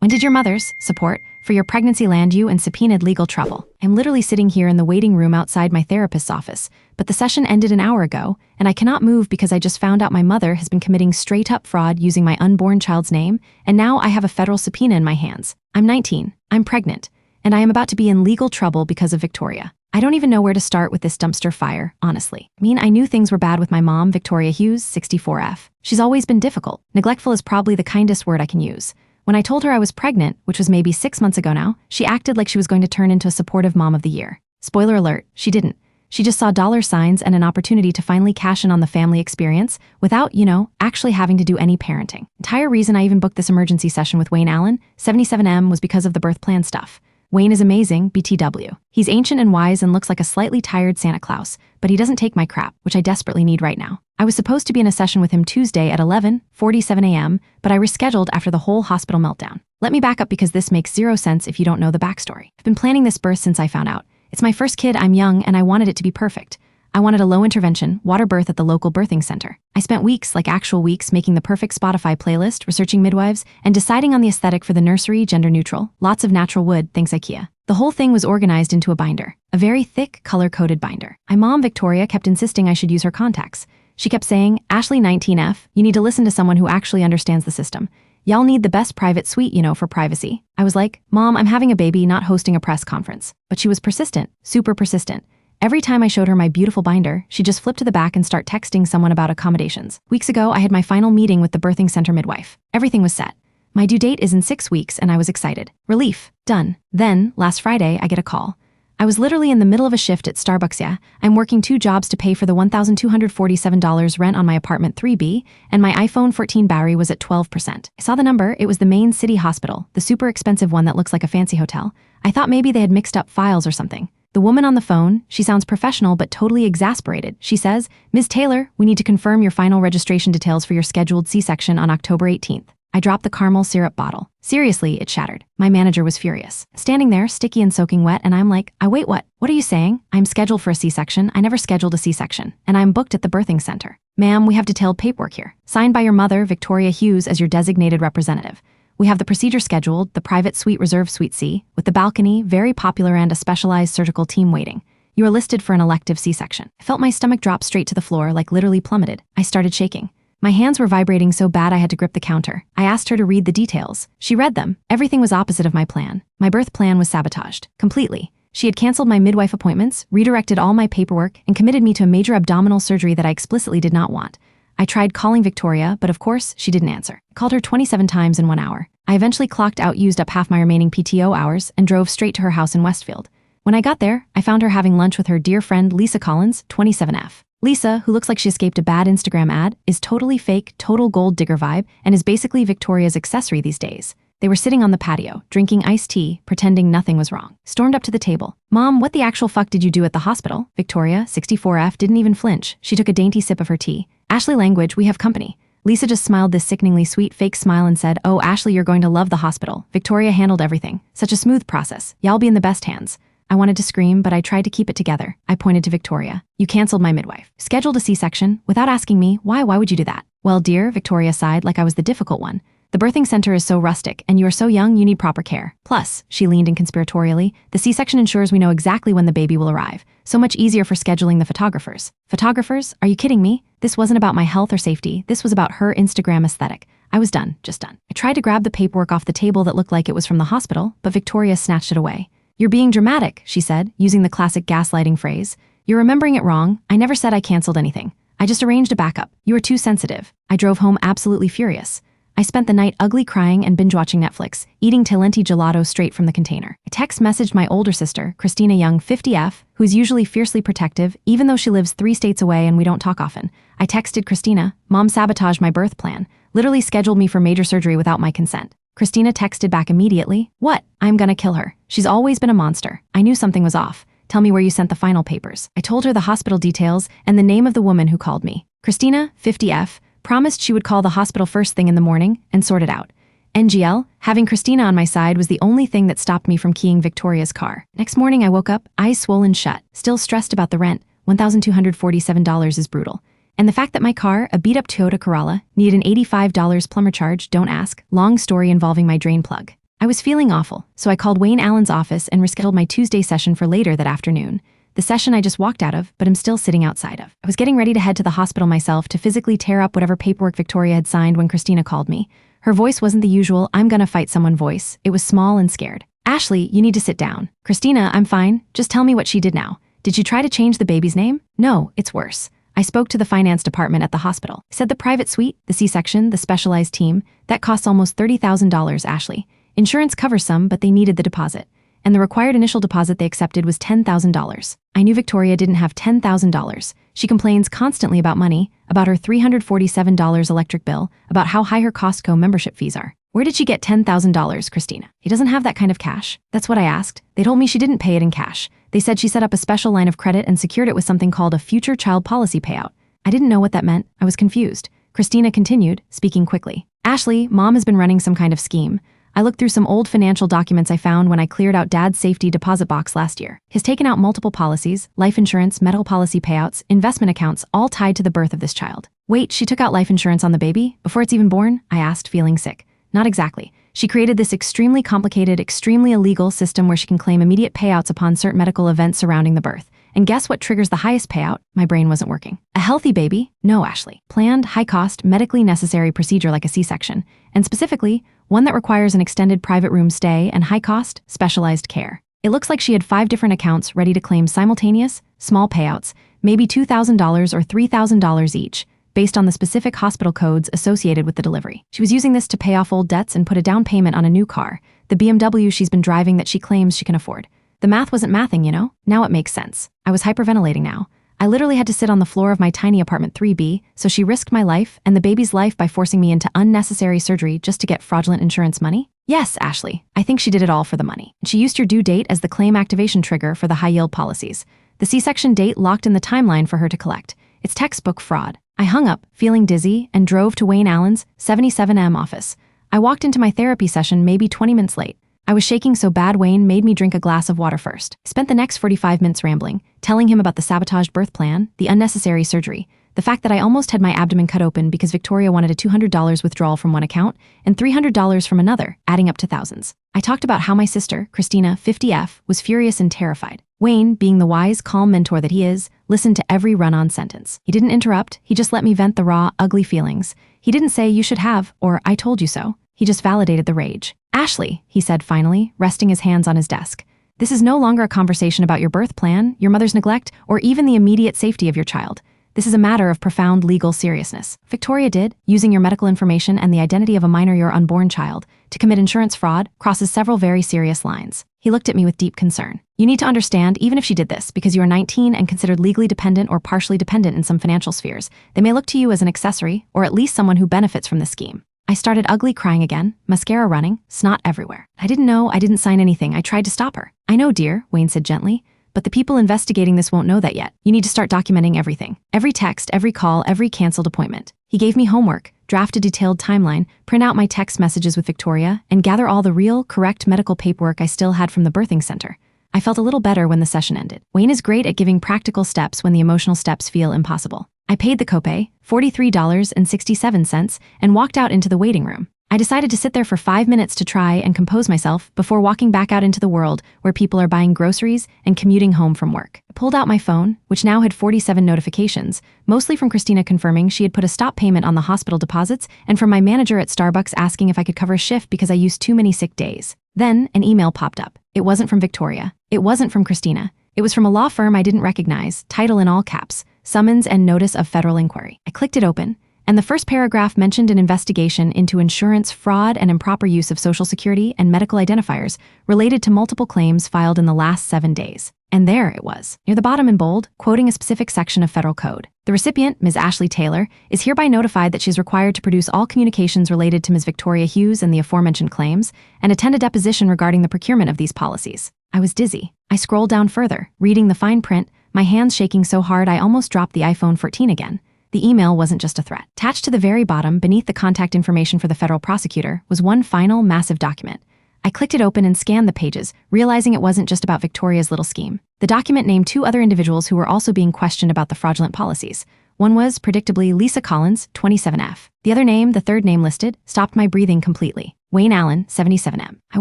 When did your mother's support for your pregnancy land you in subpoenaed legal trouble? I'm literally sitting here in the waiting room outside my therapist's office, but the session ended an hour ago, and I cannot move because I just found out my mother has been committing straight-up fraud using my unborn child's name, and now I have a federal subpoena in my hands. I'm 19, I'm pregnant, and I am about to be in legal trouble because of Victoria. I don't even know where to start with this dumpster fire, honestly. I knew things were bad with my mom, Victoria Hughes, 64F. She's always been difficult. Neglectful is probably the kindest word I can use. When I told her I was pregnant, which was maybe 6 months ago now, she acted like she was going to turn into a supportive mom of the year. Spoiler alert, she didn't. She just saw dollar signs and an opportunity to finally cash in on the family experience without, actually having to do any parenting. Entire reason I even booked this emergency session with Wayne Allen, 77M, was because of the birth plan stuff. Wayne is amazing, BTW. He's ancient and wise and looks like a slightly tired Santa Claus, but he doesn't take my crap, which I desperately need right now. I was supposed to be in a session with him Tuesday at 11:47 a.m., but I rescheduled after the whole hospital meltdown. Let me back up because this makes zero sense if you don't know the backstory. I've been planning this birth since I found out. It's my first kid, I'm young, and I wanted it to be perfect. I wanted a low-intervention, water birth at the local birthing center. I spent weeks, like actual weeks, making the perfect Spotify playlist, researching midwives, and deciding on the aesthetic for the nursery, gender-neutral, lots of natural wood, thanks IKEA. The whole thing was organized into a binder, a very thick, color-coded binder. My mom, Victoria, kept insisting I should use her contacts. She kept saying, Ashley 19F, you need to listen to someone who actually understands the system. Y'all need the best private suite, for privacy. I was like, Mom, I'm having a baby, not hosting a press conference. But she was persistent, super persistent. Every time I showed her my beautiful binder, she'd just flip to the back and start texting someone about accommodations. Weeks ago, I had my final meeting with the birthing center midwife. Everything was set. My due date is in 6 weeks, and I was excited. Relief. Done. Then, last Friday, I get a call. I was literally in the middle of a shift at Starbucks. I'm working 2 jobs to pay for the $1,247 rent on my apartment 3B, and my iPhone 14 battery was at 12%. I saw the number. It was the main city hospital, the super expensive one that looks like a fancy hotel. I thought maybe they had mixed up files or something. The woman on the phone, she sounds professional but totally exasperated. She says, Ms. Taylor, we need to confirm your final registration details for your scheduled C-section on October 18th. I dropped the caramel syrup bottle. Seriously, it shattered. My manager was furious. Standing there, sticky and soaking wet, and I'm like, wait, what? What are you saying? I'm scheduled for a C-section. I never scheduled a C-section. And I'm booked at the birthing center. Ma'am, we have detailed paperwork here. Signed by your mother, Victoria Hughes, as your designated representative. We have the procedure scheduled, the private suite reserved suite C, with the balcony, very popular, and a specialized surgical team waiting. You are listed for an elective C-section. I felt my stomach drop straight to the floor, like literally plummeted. I started shaking. My hands were vibrating so bad I had to grip the counter. I asked her to read the details. She read them. Everything was opposite of my plan. My birth plan was sabotaged. Completely. She had canceled my midwife appointments, redirected all my paperwork, and committed me to a major abdominal surgery that I explicitly did not want. I tried calling Victoria, but of course, she didn't answer. I called her 27 times in 1 hour. I eventually clocked out, used up half my remaining PTO hours, and drove straight to her house in Westfield. When I got there, I found her having lunch with her dear friend Lisa Collins, 27F. Lisa, who looks like she escaped a bad Instagram ad, is totally fake, total gold digger vibe, and is basically Victoria's accessory these days. They were sitting on the patio, drinking iced tea, pretending nothing was wrong. Stormed up to the table. Mom, what the actual fuck did you do at the hospital? Victoria, 64F, didn't even flinch. She took a dainty sip of her tea. Ashley, language, we have company. Lisa just smiled this sickeningly sweet fake smile and said, Oh, Ashley, you're going to love the hospital. Victoria handled everything. Such a smooth process. Y'all be in the best hands. I wanted to scream, but I tried to keep it together. I pointed to Victoria. You canceled my midwife. Scheduled a C-section without asking me. Why would you do that? Well, dear, Victoria sighed like I was the difficult one. The birthing center is so rustic, and you are so young you need proper care. Plus, she leaned in conspiratorially, the C-section ensures we know exactly when the baby will arrive. So much easier for scheduling the photographers. Photographers? Are you kidding me? This wasn't about my health or safety. This was about her Instagram aesthetic. I was done, just done. I tried to grab the paperwork off the table that looked like it was from the hospital, but Victoria snatched it away. You're being dramatic, she said, using the classic gaslighting phrase. You're remembering it wrong. I never said I canceled anything. I just arranged a backup. You are too sensitive. I drove home absolutely furious. I spent the night ugly crying and binge-watching Netflix, eating Talenti gelato straight from the container. I text-messaged my older sister, Christina Young, 50F, who is usually fiercely protective, even though she lives 3 states away and we don't talk often. I texted Christina, Mom sabotaged my birth plan, literally scheduled me for major surgery without my consent. Christina texted back immediately, What? I'm gonna kill her. She's always been a monster. I knew something was off. Tell me where you sent the final papers. I told her the hospital details and the name of the woman who called me. Christina, 50F, promised she would call the hospital first thing in the morning and sort it out. NGL, having Christina on my side was the only thing that stopped me from keying Victoria's car. Next morning I woke up, eyes swollen shut, still stressed about the rent. $1,247 is brutal. And the fact that my car, a beat-up Toyota Corolla, needed an $85 plumber charge, don't ask. Long story involving my drain plug. I was feeling awful, so I called Wayne Allen's office and rescheduled my Tuesday session for later that afternoon. The session I just walked out of, but am still sitting outside of. I was getting ready to head to the hospital myself to physically tear up whatever paperwork Victoria had signed when Christina called me. Her voice wasn't the usual "I'm gonna fight someone" voice. It was small and scared. "Ashley, you need to sit down." "Christina, I'm fine. Just tell me what she did now. Did she try to change the baby's name?" "No, it's worse. I spoke to the finance department at the hospital. Said the private suite, the C-section, the specialized team, that costs almost $30,000, Ashley. Insurance covers some, but they needed the deposit. And the required initial deposit they accepted was $10,000. I knew Victoria didn't have $10,000. She complains constantly about money, about her $347 electric bill, about how high her Costco membership fees are. Where did she get $10,000, Christina? He doesn't have that kind of cash. That's what I asked. They told me she didn't pay it in cash. They said she set up a special line of credit and secured it with something called a future child policy payout. I didn't know what that meant. I was confused. Christina continued, speaking quickly. "Ashley, Mom has been running some kind of scheme. I looked through some old financial documents I found when I cleared out Dad's safety deposit box last year. He's taken out multiple policies, life insurance, medical policy payouts, investment accounts, all tied to the birth of this child." "Wait, she took out life insurance on the baby? Before it's even born?" I asked, feeling sick. "Not exactly. She created this extremely complicated, extremely illegal system where she can claim immediate payouts upon certain medical events surrounding the birth. And guess what triggers the highest payout?" My brain wasn't working. "A healthy baby?" "No, Ashley. Planned, high-cost, medically necessary procedure like a C-section. And specifically, one that requires an extended private room stay and high-cost, specialized care. It looks like she had 5 different accounts ready to claim simultaneous, small payouts, maybe $2,000 or $3,000 each, based on the specific hospital codes associated with the delivery. She was using this to pay off old debts and put a down payment on a new car, the BMW she's been driving that she claims she can afford. The math wasn't mathing, you know? Now it makes sense. I was hyperventilating now. I literally had to sit on the floor of my tiny apartment 3B, so she risked my life and the baby's life by forcing me into unnecessary surgery just to get fraudulent insurance money? Yes, Ashley. I think she did it all for the money. She used your due date as the claim activation trigger for the high-yield policies. The C-section date locked in the timeline for her to collect. It's textbook fraud. I hung up, feeling dizzy, and drove to Wayne Allen's 77M office. I walked into my therapy session maybe 20 minutes late. I was shaking so bad Wayne made me drink a glass of water first. Spent the next 45 minutes rambling, telling him about the sabotaged birth plan, the unnecessary surgery, the fact that I almost had my abdomen cut open because Victoria wanted a $200 withdrawal from one account and $300 from another, adding up to thousands. I talked about how my sister, Christina, 50F, was furious and terrified. Wayne, being the wise, calm mentor that he is, listened to every run-on sentence. He didn't interrupt, he just let me vent the raw, ugly feelings. He didn't say "you should have" or "I told you so." He just validated the rage. "Ashley," he said finally, resting his hands on his desk, "this is no longer a conversation about your birth plan, your mother's neglect, or even the immediate safety of your child. This is a matter of profound legal seriousness. Victoria did, using your medical information and the identity of a minor, your unborn child, to commit insurance fraud, crosses several very serious lines." He looked at me with deep concern. "You need to understand, even if she did this, because you are 19 and considered legally dependent or partially dependent in some financial spheres, they may look to you as an accessory, or at least someone who benefits from the scheme." I started ugly crying again, mascara running, snot everywhere. "I didn't know, I didn't sign anything, I tried to stop her." "I know, dear," Wayne said gently, "but the people investigating this won't know that yet. You need to start documenting everything. Every text, every call, every canceled appointment." He gave me homework, draft a detailed timeline, print out my text messages with Victoria, and gather all the real, correct medical paperwork I still had from the birthing center. I felt a little better when the session ended. Wayne is great at giving practical steps when the emotional steps feel impossible. I paid the copay, $43.67, and walked out into the waiting room. I decided to sit there for 5 minutes to try and compose myself before walking back out into the world where people are buying groceries and commuting home from work. I pulled out my phone, which now had 47 notifications, mostly from Christina confirming she had put a stop payment on the hospital deposits and from my manager at Starbucks asking if I could cover a shift because I used too many sick days. Then an email popped up. It wasn't from Victoria. It wasn't from Christina. It was from a law firm I didn't recognize, title in all caps, "Summons and Notice of Federal Inquiry." I clicked it open, and the first paragraph mentioned an investigation into insurance fraud and improper use of Social Security and medical identifiers related to multiple claims filed in the last 7 days. And there it was, near the bottom in bold, quoting a specific section of federal code. "The recipient, Ms. Ashley Taylor, is hereby notified that she is required to produce all communications related to Ms. Victoria Hughes and the aforementioned claims, and attend a deposition regarding the procurement of these policies." I was dizzy. I scrolled down further, reading the fine print, my hands shaking so hard I almost dropped the iPhone 14 again. The email wasn't just a threat. Attached to the very bottom, beneath the contact information for the federal prosecutor, was one final, massive document. I clicked it open and scanned the pages, realizing it wasn't just about Victoria's little scheme. The document named 2 other individuals who were also being questioned about the fraudulent policies. One was, predictably, Lisa Collins, 27F. The other name, the third name listed, stopped my breathing completely. Wayne Allen, 77M. My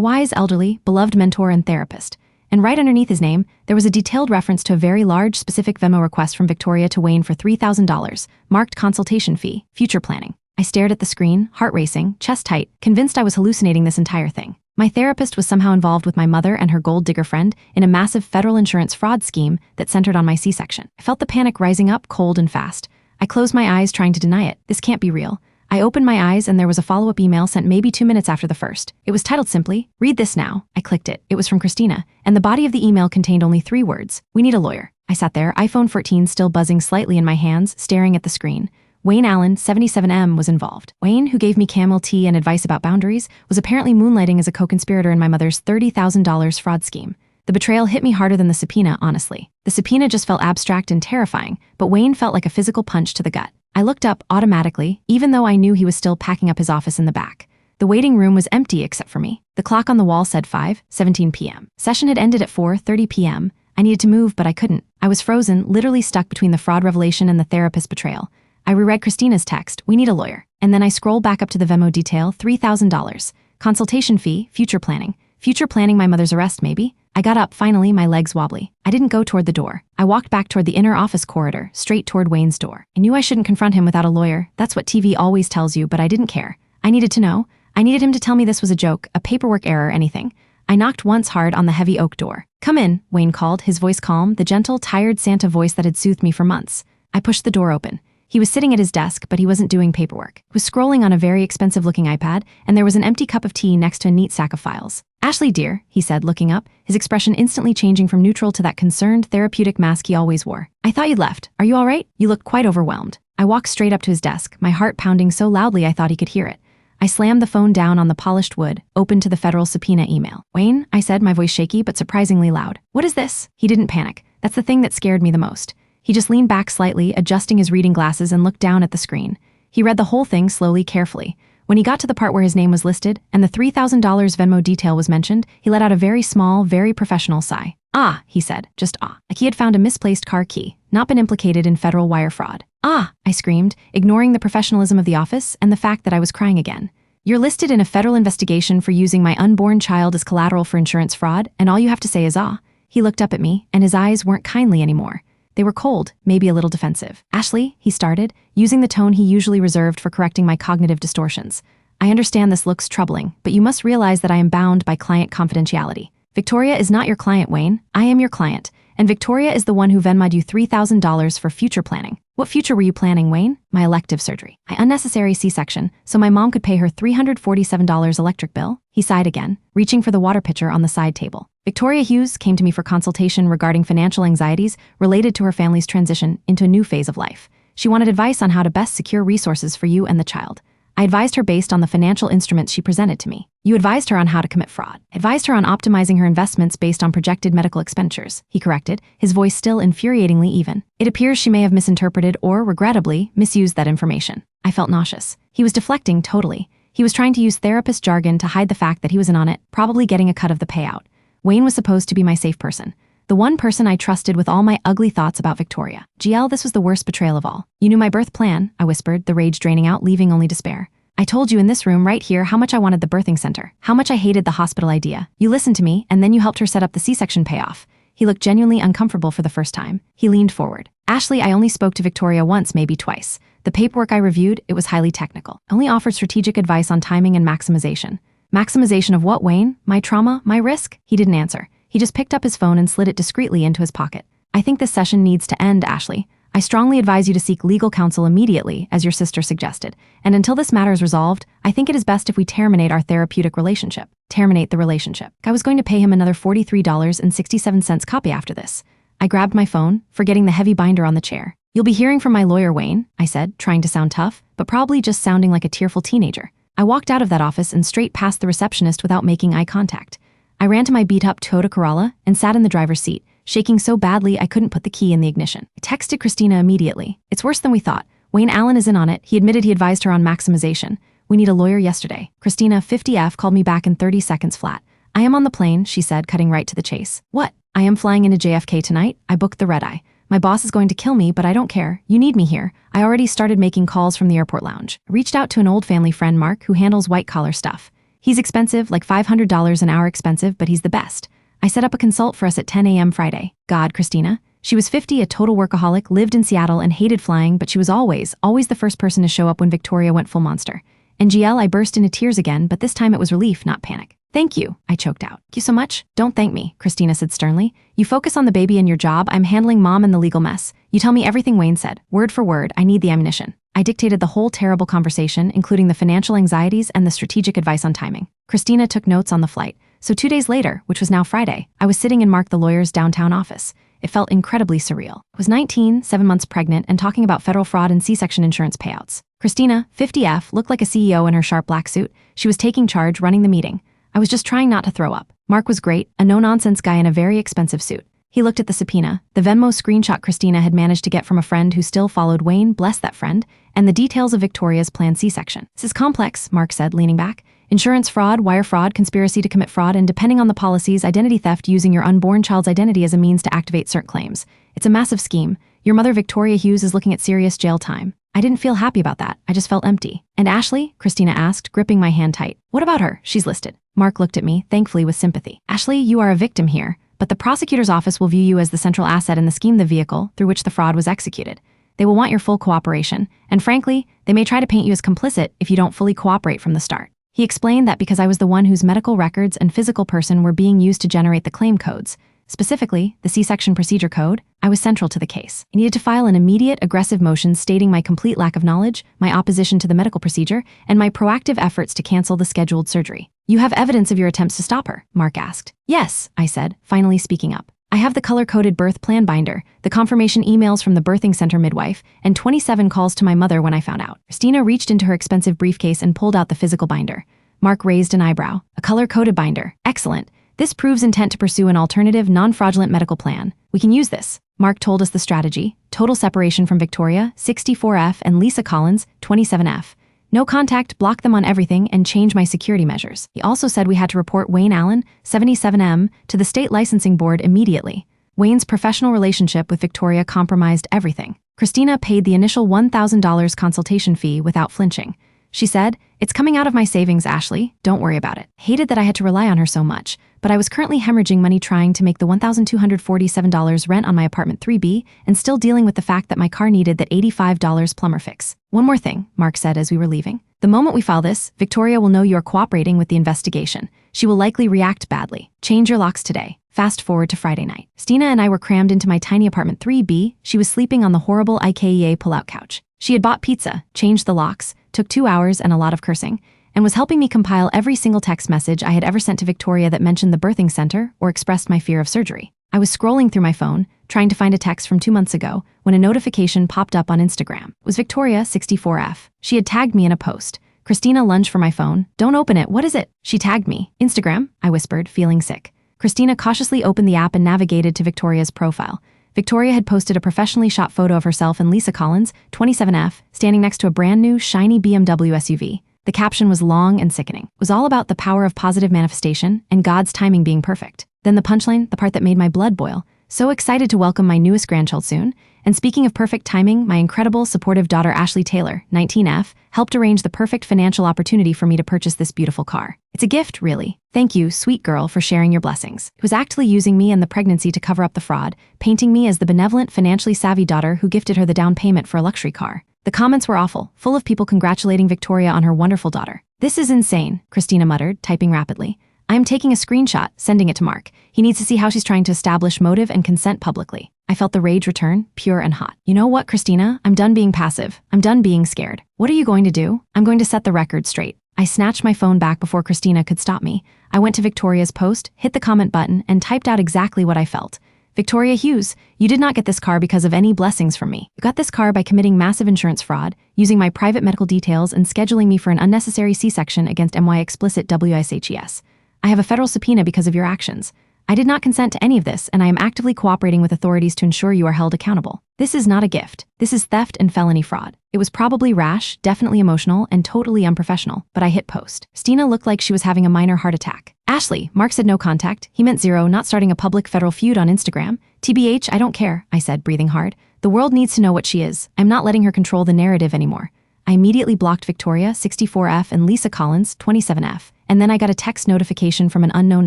wise, elderly, beloved mentor and therapist. And right underneath his name, there was a detailed reference to a very large, specific Venmo request from Victoria to Wayne for $3,000, marked consultation fee, future planning. I stared at the screen, heart racing, chest tight, convinced I was hallucinating this entire thing. My therapist was somehow involved with my mother and her gold digger friend in a massive federal insurance fraud scheme that centered on my C-section. I felt the panic rising up cold and fast. I closed my eyes trying to deny it. This can't be real. I opened my eyes and there was a follow-up email sent maybe 2 minutes after the first. It was titled simply, "Read this now." I clicked it. It was from Christina, and the body of the email contained only 3 words. "We need a lawyer." I sat there, iPhone 14 still buzzing slightly in my hands, staring at the screen. Wayne Allen, 77M, was involved. Wayne, who gave me camel tea and advice about boundaries, was apparently moonlighting as a co-conspirator in my mother's $30,000 fraud scheme. The betrayal hit me harder than the subpoena, honestly. The subpoena just felt abstract and terrifying, but Wayne felt like a physical punch to the gut. I looked up automatically, even though I knew he was still packing up his office in the back. The waiting room was empty except for me. The clock on the wall said 5:17 p.m. Session had ended at 4:30 p.m. I needed to move, but I couldn't. I was frozen, literally stuck between the fraud revelation and the therapist betrayal. I reread Christina's text, "We need a lawyer." And then I scrolled back up to the Venmo detail, $3,000. Consultation fee, future planning. Future planning my mother's arrest, maybe? I got up, finally, my legs wobbly. I didn't go toward the door. I walked back toward the inner office corridor, straight toward Wayne's door. I knew I shouldn't confront him without a lawyer. That's what TV always tells you, but I didn't care. I needed to know. I needed him to tell me this was a joke, a paperwork error, anything. I knocked once hard on the heavy oak door. "Come in," Wayne called, his voice calm, the gentle, tired Santa voice that had soothed me for months. I pushed the door open. He was sitting at his desk, but he wasn't doing paperwork. He was scrolling on a very expensive-looking iPad, and there was an empty cup of tea next to a neat sack of files. "Ashley, dear," he said, looking up, his expression instantly changing from neutral to that concerned, therapeutic mask he always wore. "I thought you'd left. Are you all right? You look quite overwhelmed." I walked straight up to his desk, my heart pounding so loudly I thought he could hear it. I slammed the phone down on the polished wood, open to the federal subpoena email. "Wayne," I said, my voice shaky but surprisingly loud. "What is this?" He didn't panic. That's the thing that scared me the most. He just leaned back slightly, adjusting his reading glasses, and looked down at the screen. He read the whole thing slowly, carefully. When he got to the part where his name was listed and the $3,000 Venmo detail was mentioned, he let out a very small, very professional sigh. "Ah," he said, just ah, like he had found a misplaced car key, not been implicated in federal wire fraud. "Ah," I screamed, ignoring the professionalism of the office and the fact that I was crying again. "You're listed in a federal investigation for using my unborn child as collateral for insurance fraud, and all you have to say is ah." He looked up at me, and his eyes weren't kindly anymore. They were cold, maybe a little defensive. "Ashley," he started, using the tone he usually reserved for correcting my cognitive distortions. "I understand this looks troubling, but you must realize that I am bound by client confidentiality. Victoria is not your client, Wayne. I am your client, and Victoria is the one who Venmo'd you $3,000 for future planning." "What future were you planning, Wayne?" "My elective surgery. My unnecessary C-section, so my mom could pay her $347 electric bill." He sighed again, reaching for the water pitcher on the side table. "Victoria Hughes came to me for consultation regarding financial anxieties related to her family's transition into a new phase of life. She wanted advice on how to best secure resources for you and the child. I advised her based on the financial instruments she presented to me." "You advised her on how to commit fraud." "Advised her on optimizing her investments based on projected medical expenditures," he corrected, his voice still infuriatingly even. "It appears she may have misinterpreted or, regrettably, misused that information." I felt nauseous. He was deflecting totally. He was trying to use therapist jargon to hide the fact that he was in on it, probably getting a cut of the payout. Wayne was supposed to be my safe person. The one person I trusted with all my ugly thoughts about Victoria. GL, this was the worst betrayal of all. "You knew my birth plan," I whispered, the rage draining out, leaving only despair. "I told you in this room right here how much I wanted the birthing center, how much I hated the hospital idea. You listened to me, and then you helped her set up the C-section payoff." He looked genuinely uncomfortable for the first time. He leaned forward. "Ashley, I only spoke to Victoria once, maybe twice. The paperwork I reviewed, it was highly technical. I only offered strategic advice on timing and maximization." "Maximization of what, Wayne? My trauma? My risk?" He didn't answer. He just picked up his phone and slid it discreetly into his pocket. "I think this session needs to end, Ashley. I strongly advise you to seek legal counsel immediately, as your sister suggested. And until this matter is resolved, I think it is best if we terminate our therapeutic relationship." Terminate the relationship. I was going to pay him another $43.67 copy after this. I grabbed my phone, forgetting the heavy binder on the chair. "You'll be hearing from my lawyer, Wayne," I said, trying to sound tough, but probably just sounding like a tearful teenager. I walked out of that office and straight past the receptionist without making eye contact. I ran to my beat-up Toyota Corolla and sat in the driver's seat, shaking so badly I couldn't put the key in the ignition. I texted Christina immediately. "It's worse than we thought. Wayne Allen is in on it. He admitted he advised her on maximization. We need a lawyer yesterday." Christina, 50F, called me back in 30 seconds flat. "I am on the plane," she said, cutting right to the chase. "What?" "I am flying into JFK tonight. I booked the red-eye. My boss is going to kill me, but I don't care. You need me here. I already started making calls from the airport lounge. I reached out to an old family friend, Mark, who handles white-collar stuff. He's expensive, like $500 an hour expensive, but he's the best. I set up a consult for us at 10 a.m. Friday. God, Christina. She was 50, a total workaholic, lived in Seattle and hated flying, but she was always the first person to show up when Victoria went full monster. And GL, I burst into tears again, but this time it was relief, not panic. Thank you, I choked out. Thank you so much? Don't thank me, Christina said sternly. You focus on the baby and your job. I'm handling mom and the legal mess. You tell me everything Wayne said, word for word. I need the ammunition. I dictated the whole terrible conversation, including the financial anxieties and the strategic advice on timing. Christina took notes on the flight. So 2 days later, which was now Friday, I was sitting in Mark the lawyer's downtown office. It felt incredibly surreal. I was 19, 7 months pregnant, and talking about federal fraud and C-section insurance payouts. Christina, 50F, looked like a CEO in her sharp black suit. She was taking charge, running the meeting. I was just trying not to throw up. Mark was great, a no-nonsense guy in a very expensive suit. He looked at the subpoena, the Venmo screenshot Christina had managed to get from a friend who still followed Wayne, bless that friend, and the details of Victoria's planned C-section. This is complex, Mark said, leaning back. Insurance fraud, wire fraud, conspiracy to commit fraud, and depending on the policies, identity theft using your unborn child's identity as a means to activate certain claims. It's a massive scheme. Your mother, Victoria Hughes, is looking at serious jail time. I didn't feel happy about that. I just felt empty. And Ashley? Christina asked, gripping my hand tight. What about her? She's listed. Mark looked at me, thankfully with sympathy. Ashley, you are a victim here, but the prosecutor's office will view you as the central asset in the scheme, the vehicle through which the fraud was executed. They will want your full cooperation, and frankly, they may try to paint you as complicit if you don't fully cooperate from the start. He explained that because I was the one whose medical records and physical person were being used to generate the claim codes, specifically the C-section procedure code, I was central to the case. I needed to file an immediate, aggressive motion stating my complete lack of knowledge, my opposition to the medical procedure, and my proactive efforts to cancel the scheduled surgery. You have evidence of your attempts to stop her, Mark asked. Yes, I said, finally speaking up. I have the color-coded birth plan binder, the confirmation emails from the birthing center midwife, and 27 calls to my mother when I found out. Christina reached into her expensive briefcase and pulled out the physical binder. Mark raised an eyebrow. A color-coded binder. Excellent. This proves intent to pursue an alternative, non-fraudulent medical plan. We can use this. Mark told us the strategy. Total separation from Victoria, 64F, and Lisa Collins, 27F. No contact, block them on everything, and change my security measures. He also said we had to report Wayne Allen, 77M, to the state licensing board immediately. Wayne's professional relationship with Victoria compromised everything. Christina paid the initial $1,000 consultation fee without flinching. She said, "It's coming out of my savings, Ashley. Don't worry about it." Hated that I had to rely on her so much, but I was currently hemorrhaging money trying to make the $1,247 rent on my apartment 3B and still dealing with the fact that my car needed that $85 plumber fix. One more thing, Mark said as we were leaving. The moment we file this, Victoria will know you are cooperating with the investigation. She will likely react badly. Change your locks today. Fast forward to Friday night. Stina and I were crammed into my tiny apartment 3B. She was sleeping on the horrible IKEA pull-out couch. She had bought pizza, changed the locks, took 2 hours and a lot of cursing, and was helping me compile every single text message I had ever sent to Victoria that mentioned the birthing center or expressed my fear of surgery. I was scrolling through my phone, trying to find a text from 2 months ago, when a notification popped up on Instagram. It was Victoria, 64F. She had tagged me in a post. Christina lunged for my phone. "Don't open it. What is it?" She tagged me. "Instagram," I whispered, feeling sick. Christina cautiously opened the app and navigated to Victoria's profile. Victoria had posted a professionally shot photo of herself and Lisa Collins, 27F, standing next to a brand new, shiny BMW SUV. The caption was long and sickening. It was all about the power of positive manifestation and God's timing being perfect. Then the punchline, the part that made my blood boil. So excited to welcome my newest grandchild soon. And speaking of perfect timing, my incredible, supportive daughter Ashley Taylor, 19F, helped arrange the perfect financial opportunity for me to purchase this beautiful car. It's a gift, really. Thank you, sweet girl, for sharing your blessings. He was actually using me and the pregnancy to cover up the fraud, painting me as the benevolent, financially savvy daughter who gifted her the down payment for a luxury car. The comments were awful, full of people congratulating Victoria on her wonderful daughter. "This is insane," Christina muttered, typing rapidly. "I am taking a screenshot, sending it to Mark. He needs to see how she's trying to establish motive and consent publicly." I felt the rage return, pure and hot. "You know what, Christina? I'm done being passive. I'm done being scared. What are you going to do?" "I'm going to set the record straight." I snatched my phone back before Christina could stop me. I went to Victoria's post, hit the comment button, and typed out exactly what I felt. "Victoria Hughes, you did not get this car because of any blessings from me. You got this car by committing massive insurance fraud, using my private medical details and scheduling me for an unnecessary C-section against my explicit WISHES. I have a federal subpoena because of your actions. I did not consent to any of this, and I am actively cooperating with authorities to ensure you are held accountable. This is not a gift. This is theft and felony fraud." It was probably rash, definitely emotional, and totally unprofessional, but I hit post. Stina looked like she was having a minor heart attack. "Ashley," Mark said no contact. He meant zero, not starting a public federal feud on Instagram. "TBH, I don't care," I said, breathing hard. "The world needs to know what she is. I'm not letting her control the narrative anymore." I immediately blocked Victoria, 64F, and Lisa Collins, 27F, and then I got a text notification from an unknown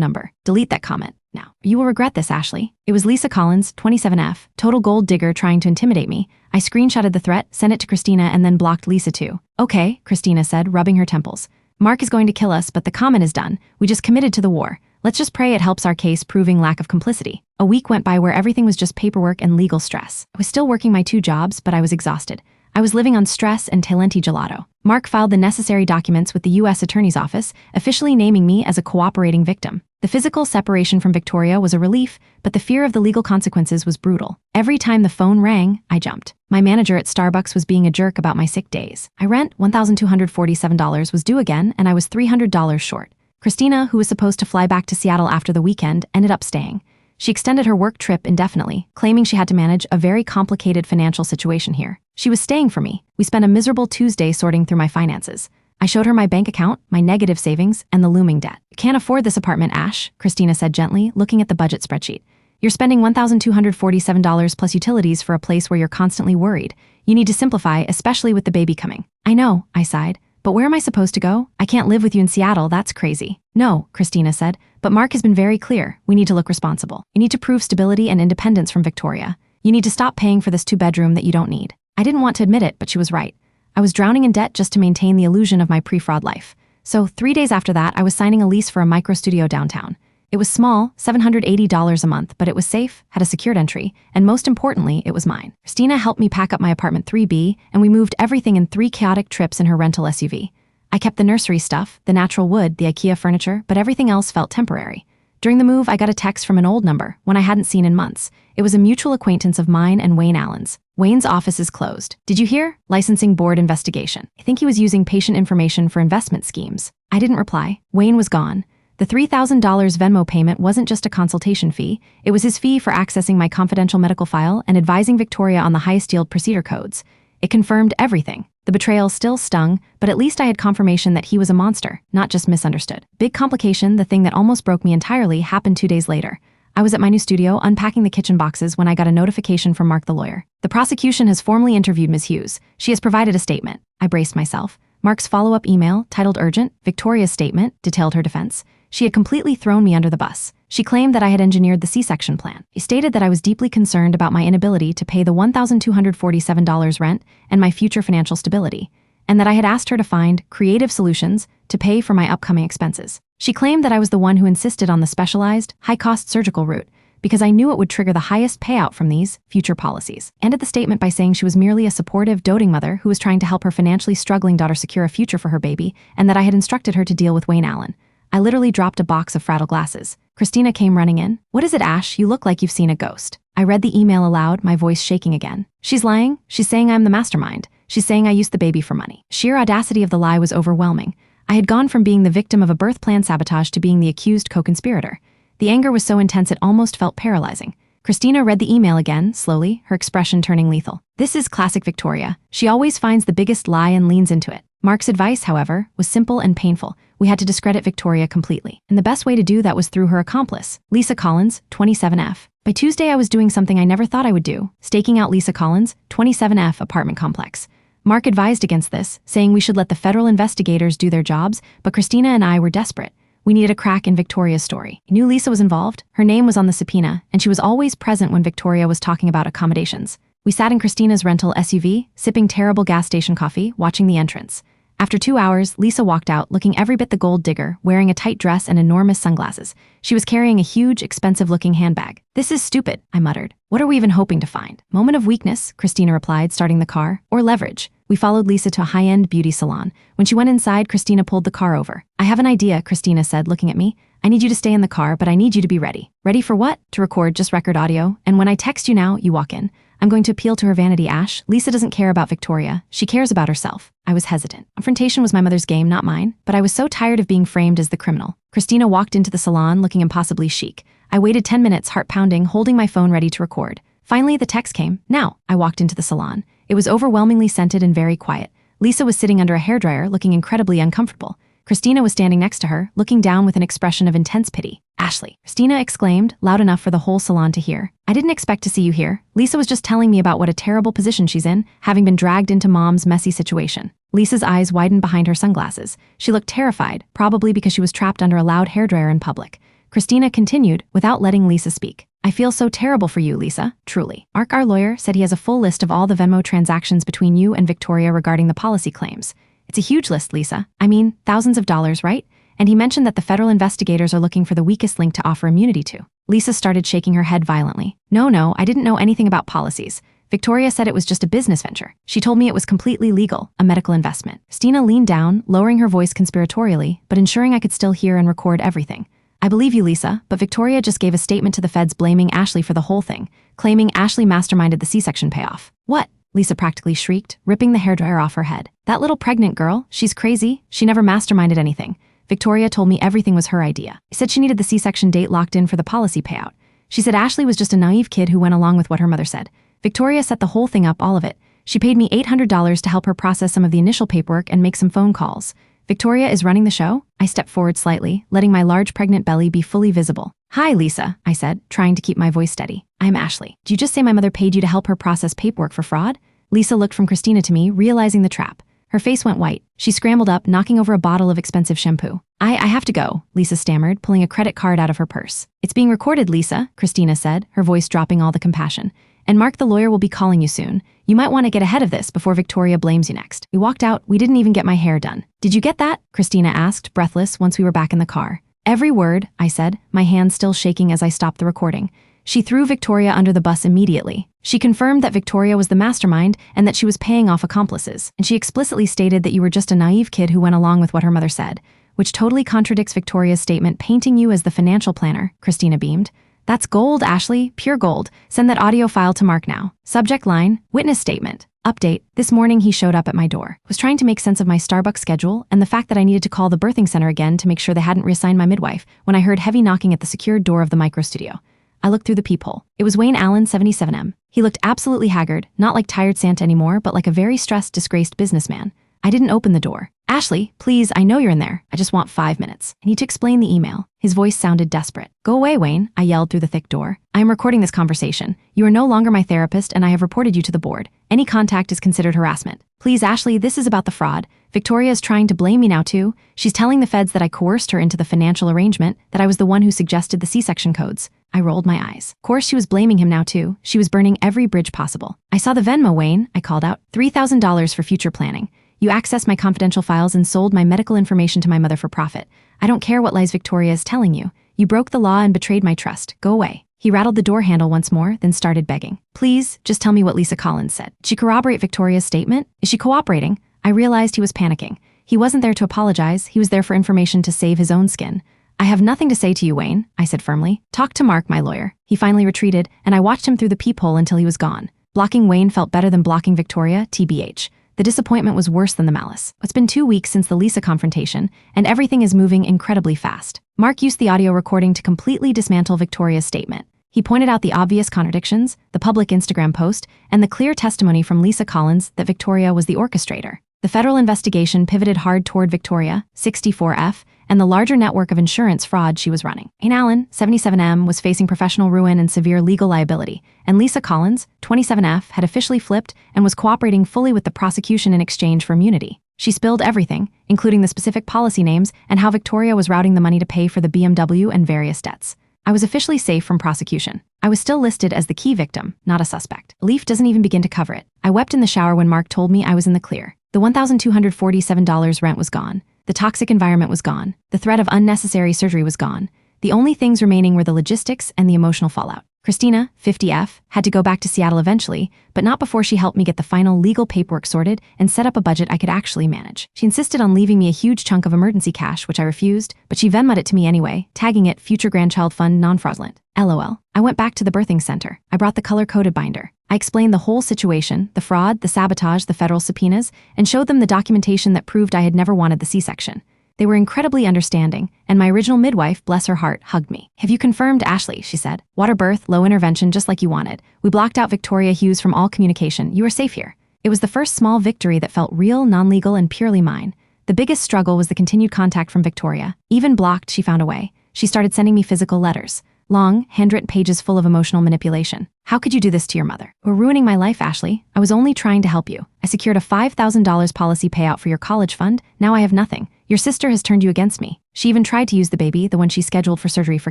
number. Delete that comment. Now, you will regret this, Ashley. It was Lisa Collins, 27F, total gold digger trying to intimidate me. I screenshotted the threat, sent it to Christina, and then blocked Lisa too. Okay, Christina said, rubbing her temples. Mark is going to kill us, but the comment is done. We just committed to the war. Let's just pray it helps our case, proving lack of complicity. A week went by where everything was just paperwork and legal stress. I was still working my 2 jobs, but I was exhausted. I was living on stress and Talenti gelato. Mark filed the necessary documents with the U.S. Attorney's Office, officially naming me as a cooperating victim. The physical separation from Victoria was a relief, but the fear of the legal consequences was brutal. Every time the phone rang, I jumped. My manager at Starbucks was being a jerk about my sick days. My rent, $1,247, was due again, and I was $300 short. Christina, who was supposed to fly back to Seattle after the weekend, ended up staying. She extended her work trip indefinitely, claiming she had to manage a very complicated financial situation here. She was staying for me. We spent a miserable Tuesday sorting through my finances. I showed her my bank account, my negative savings, and the looming debt. "You can't afford this apartment, Ash," Christina said gently, looking at the budget spreadsheet. "You're spending $1,247 plus utilities for a place where you're constantly worried. You need to simplify, especially with the baby coming." "I know," I sighed. "But where am I supposed to go? I can't live with you in Seattle, that's crazy." "No," Christina said, "but Mark has been very clear. We need to look responsible. You need to prove stability and independence from Victoria. You need to stop paying for this 2-bedroom that you don't need." I didn't want to admit it, but she was right. I was drowning in debt just to maintain the illusion of my pre-fraud life. So 3 days after that, I was signing a lease for a micro studio downtown. It was small, $780 a month, but it was safe, had a secured entry, and most importantly, it was mine. Christina helped me pack up my apartment 3B, and we moved everything in 3 chaotic trips in her rental SUV. I kept the nursery stuff, the natural wood, the IKEA furniture, but everything else felt temporary. During the move, I got a text from an old number, one I hadn't seen in months. It was a mutual acquaintance of mine and Wayne Allen's. "Wayne's office is closed. Did you hear? Licensing board investigation. I think he was using patient information for investment schemes." I didn't reply. Wayne was gone. The $3,000 Venmo payment wasn't just a consultation fee. It was his fee for accessing my confidential medical file and advising Victoria on the highest yield procedure codes. It confirmed everything. The betrayal still stung, but at least I had confirmation that he was a monster, not just misunderstood. Big complication, the thing that almost broke me entirely, happened 2 days later. I was at my new studio unpacking the kitchen boxes when I got a notification from Mark the lawyer. "The prosecution has formally interviewed Ms. Hughes. She has provided a statement." I braced myself. Mark's follow-up email, titled Urgent, Victoria's statement, detailed her defense. She had completely thrown me under the bus. She claimed that I had engineered the C-section plan. She stated that I was deeply concerned about my inability to pay the $1,247 rent and my future financial stability, and that I had asked her to find creative solutions to pay for my upcoming expenses. She claimed that I was the one who insisted on the specialized, high-cost surgical route because I knew it would trigger the highest payout from these future policies. Ended the statement by saying she was merely a supportive, doting mother who was trying to help her financially struggling daughter secure a future for her baby, and that I had instructed her to deal with Wayne Allen. I literally dropped a box of fragile glasses. Christina came running in. "What is it, Ash? You look like you've seen a ghost." I read the email aloud, my voice shaking again. "She's lying. She's saying I'm the mastermind. She's saying I used the baby for money." Sheer audacity of the lie was overwhelming. I had gone from being the victim of a birth plan sabotage to being the accused co-conspirator. The anger was so intense it almost felt paralyzing. Christina read the email again, slowly, her expression turning lethal. "This is classic Victoria. She always finds the biggest lie and leans into it." Mark's advice, however, was simple and painful. We had to discredit Victoria completely. And the best way to do that was through her accomplice, Lisa Collins, 27F. By Tuesday, I was doing something I never thought I would do, staking out Lisa Collins' 27F apartment complex. Mark advised against this, saying we should let the federal investigators do their jobs, but Christina and I were desperate. We needed a crack in Victoria's story. I knew Lisa was involved, her name was on the subpoena, and she was always present when Victoria was talking about accommodations. We sat in Christina's rental SUV, sipping terrible gas station coffee, watching the entrance. After 2 hours, Lisa walked out, looking every bit the gold digger, wearing a tight dress and enormous sunglasses. She was carrying a huge, expensive-looking handbag. "This is stupid," I muttered. "What are we even hoping to find?" "Moment of weakness," Christina replied, starting the car. "Or leverage." We followed Lisa to a high-end beauty salon. When she went inside, Christina pulled the car over. "I have an idea," Christina said, looking at me. "I need you to stay in the car, but I need you to be ready." "Ready for what?" "To record, just record audio. And when I text you now, you walk in." "I'm going to appeal to her vanity, Ash. Lisa doesn't care about Victoria. She cares about herself." I was hesitant. Confrontation was my mother's game, not mine, but I was so tired of being framed as the criminal. Christina walked into the salon, looking impossibly chic. I waited 10 minutes, heart pounding, holding my phone ready to record. Finally, the text came. "Now." I walked into the salon. It was overwhelmingly scented and very quiet. Lisa was sitting under a hairdryer, looking incredibly uncomfortable. Christina was standing next to her, looking down with an expression of intense pity. Ashley, Christina exclaimed, loud enough for the whole salon to hear. I didn't expect to see you here. Lisa was just telling me about what a terrible position she's in, having been dragged into Mom's messy situation. Lisa's eyes widened behind her sunglasses. She looked terrified, probably because she was trapped under a loud hairdryer in public. Christina continued, without letting Lisa speak. I feel so terrible for you, Lisa, truly. Mark, our lawyer, said he has a full list of all the Venmo transactions between you and Victoria regarding the policy claims. It's a huge list, Lisa. I mean, thousands of dollars, right? And he mentioned that the federal investigators are looking for the weakest link to offer immunity to. Lisa started shaking her head violently. No, I didn't know anything about policies. Victoria said it was just a business venture. She told me it was completely legal, a medical investment. Christina leaned down, lowering her voice conspiratorially, but ensuring I could still hear and record everything. I believe you, Lisa, but Victoria just gave a statement to the feds blaming Ashley for the whole thing, claiming Ashley masterminded the C-section payoff. What? Lisa practically shrieked, ripping the hairdryer off her head. That little pregnant girl, she's crazy. She never masterminded anything. Victoria told me everything was her idea. She said she needed the C-section date locked in for the policy payout. She said Ashley was just a naive kid who went along with what her mother said. Victoria set the whole thing up, all of it. She paid me $800 to help her process some of the initial paperwork and make some phone calls. Victoria is running the show? I stepped forward slightly, letting my large pregnant belly be fully visible. Hi, Lisa, I said, trying to keep my voice steady. I'm Ashley. Did you just say my mother paid you to help her process paperwork for fraud? Lisa looked from Christina to me, realizing the trap. Her face went white. She scrambled up, knocking over a bottle of expensive shampoo. I have to go, Lisa stammered, pulling a credit card out of her purse. It's being recorded, Lisa, Christina said, her voice dropping all the compassion. And Mark the lawyer will be calling you soon. You might want to get ahead of this before Victoria blames you next. We walked out. We didn't even get my hair done. Did you get that? Christina asked, breathless, once we were back in the car. Every word, I said, my hands still shaking as I stopped the recording. She threw Victoria under the bus immediately. She confirmed that Victoria was the mastermind and that she was paying off accomplices. And she explicitly stated that you were just a naive kid who went along with what her mother said, which totally contradicts Victoria's statement painting you as the financial planner, Christina beamed. That's gold, Ashley, pure gold. Send that audio file to Mark now. Subject line, witness statement. Update, this morning he showed up at my door. Was trying to make sense of my Starbucks schedule and the fact that I needed to call the birthing center again to make sure they hadn't reassigned my midwife when I heard heavy knocking at the secured door of the micro studio. I looked through the peephole. It was Wayne Allen, 77M. He looked absolutely haggard, not like tired Santa anymore, but like a very stressed, disgraced businessman. I didn't open the door. Ashley, please, I know you're in there. I just want 5 minutes. I need to explain the email. His voice sounded desperate. Go away, Wayne, I yelled through the thick door. I am recording this conversation. You are no longer my therapist and I have reported you to the board. Any contact is considered harassment. Please, Ashley, this is about the fraud. Victoria is trying to blame me now too. She's telling the feds that I coerced her into the financial arrangement, that I was the one who suggested the C-section codes. I rolled my eyes. Of course she was blaming him now too. She was burning every bridge possible. I saw the Venmo, Wayne, I called out. $3,000 for future planning. You accessed my confidential files and sold my medical information to my mother for profit. I don't care what lies Victoria is telling you. You broke the law and betrayed my trust. Go away. He rattled the door handle once more, then started begging. Please, just tell me what Lisa Collins said. Did she corroborate Victoria's statement? Is she cooperating? I realized he was panicking. He wasn't there to apologize. He was there for information to save his own skin. I have nothing to say to you, Wayne, I said firmly. Talk to Mark, my lawyer. He finally retreated, and I watched him through the peephole until he was gone. Blocking Wayne felt better than blocking Victoria, TBH. The disappointment was worse than the malice. It's been 2 weeks since the Lisa confrontation, and everything is moving incredibly fast. Mark used the audio recording to completely dismantle Victoria's statement. He pointed out the obvious contradictions, the public Instagram post, and the clear testimony from Lisa Collins that Victoria was the orchestrator. The federal investigation pivoted hard toward Victoria, 64F, and the larger network of insurance fraud she was running. Wayne Allen, 77M, was facing professional ruin and severe legal liability, and Lisa Collins, 27F, had officially flipped and was cooperating fully with the prosecution in exchange for immunity. She spilled everything, including the specific policy names and how Victoria was routing the money to pay for the BMW and various debts. I was officially safe from prosecution. I was still listed as the key victim, not a suspect. Leaf doesn't even begin to cover it. I wept in the shower when Mark told me I was in the clear. The $1,247 rent was gone. The toxic environment was gone. The threat of unnecessary surgery was gone. The only things remaining were the logistics and the emotional fallout. Christina, 50F, had to go back to Seattle eventually, but not before she helped me get the final legal paperwork sorted and set up a budget I could actually manage. She insisted on leaving me a huge chunk of emergency cash, which I refused, but she Venmo'd it to me anyway, tagging it Future Grandchild Fund Non-Fraudulent. LOL. I went back to the birthing center. I brought the color-coded binder. I explained the whole situation, the fraud, the sabotage, the federal subpoenas, and showed them the documentation that proved I had never wanted the C-section. They were incredibly understanding, and my original midwife, bless her heart, hugged me. Have you confirmed, Ashley, she said. Water birth, low intervention, just like you wanted. We blocked out Victoria Hughes from all communication. You are safe here. It was the first small victory that felt real, non-legal, and purely mine. The biggest struggle was the continued contact from Victoria. Even blocked, she found a way. She started sending me physical letters. Long, handwritten pages full of emotional manipulation. How could you do this to your mother? You're ruining my life, Ashley. I was only trying to help you. I secured a $5,000 policy payout for your college fund. Now I have nothing. Your sister has turned you against me. She even tried to use the baby, the one she scheduled for surgery, for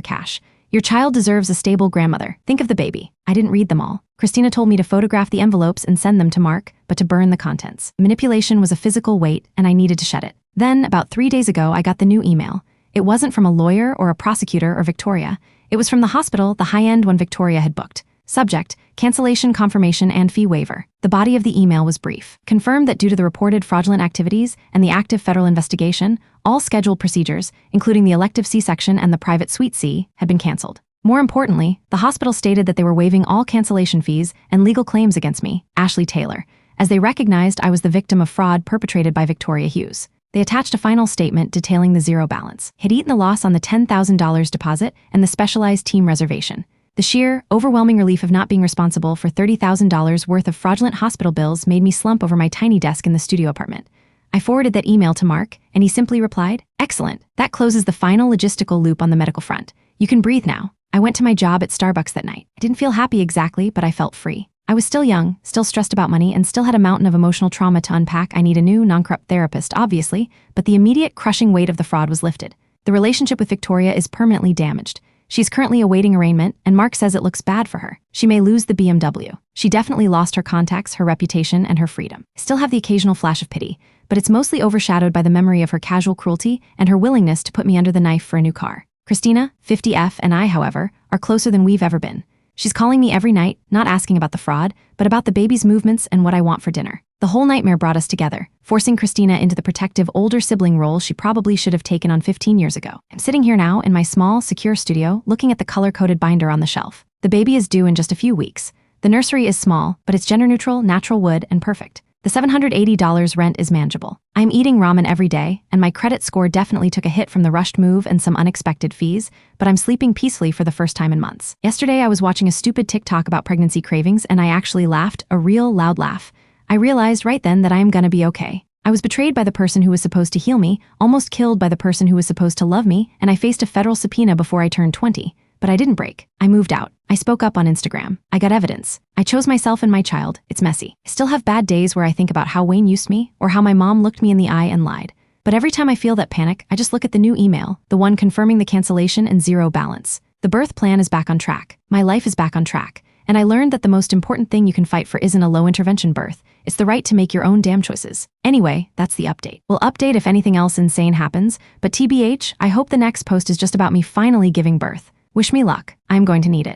cash. Your child deserves a stable grandmother. Think of the baby. I didn't read them all. Christina told me to photograph the envelopes and send them to Mark, but to burn the contents. Manipulation was a physical weight, and I needed to shed it. Then, about 3 days ago, I got the new email. It wasn't from a lawyer or a prosecutor or Victoria. It was from the hospital, the high-end one Victoria had booked. Subject: cancellation, confirmation, and fee waiver. The body of the email was brief. Confirmed that due to the reported fraudulent activities and the active federal investigation, all scheduled procedures, including the elective C-section and the private Suite C, had been canceled. More importantly, the hospital stated that they were waiving all cancellation fees and legal claims against me, Ashley Taylor, as they recognized I was the victim of fraud perpetrated by Victoria Hughes. They attached a final statement detailing the zero balance. Had eaten the loss on the $10,000 deposit and the specialized team reservation. The sheer, overwhelming relief of not being responsible for $30,000 worth of fraudulent hospital bills made me slump over my tiny desk in the studio apartment. I forwarded that email to Mark, and he simply replied, "Excellent. That closes the final logistical loop on the medical front. You can breathe now." I went to my job at Starbucks that night. I didn't feel happy exactly, but I felt free. I was still young, still stressed about money, and still had a mountain of emotional trauma to unpack. I need a new, non-corrupt therapist, obviously, but the immediate crushing weight of the fraud was lifted. The relationship with Victoria is permanently damaged. She's currently awaiting arraignment, and Mark says it looks bad for her. She may lose the BMW. She definitely lost her contacts, her reputation, and her freedom. I still have the occasional flash of pity, but it's mostly overshadowed by the memory of her casual cruelty and her willingness to put me under the knife for a new car. Christina, 50F, and I, however, are closer than we've ever been. She's calling me every night, not asking about the fraud, but about the baby's movements and what I want for dinner. The whole nightmare brought us together, forcing Christina into the protective older sibling role she probably should have taken on 15 years ago. I'm sitting here now in my small, secure studio, looking at the color-coded binder on the shelf. The baby is due in just a few weeks. The nursery is small, but it's gender-neutral, natural wood, and perfect. The $780 rent is manageable. I'm eating ramen every day, and my credit score definitely took a hit from the rushed move and some unexpected fees, but I'm sleeping peacefully for the first time in months. Yesterday, I was watching a stupid TikTok about pregnancy cravings, and I actually laughed, a real loud laugh. I realized right then that I am gonna be okay. I was betrayed by the person who was supposed to heal me, almost killed by the person who was supposed to love me, and I faced a federal subpoena before I turned 20. But I didn't break. I moved out. I spoke up on Instagram. I got evidence. I chose myself and my child. It's messy. I still have bad days where I think about how Wayne used me or how my mom looked me in the eye and lied. But every time I feel that panic, I just look at the new email, the one confirming the cancellation and zero balance. The birth plan is back on track. My life is back on track. And I learned that the most important thing you can fight for isn't a low-intervention birth. It's the right to make your own damn choices. Anyway, that's the update. We'll update if anything else insane happens, but TBH, I hope the next post is just about me finally giving birth. Wish me luck. I'm going to need it.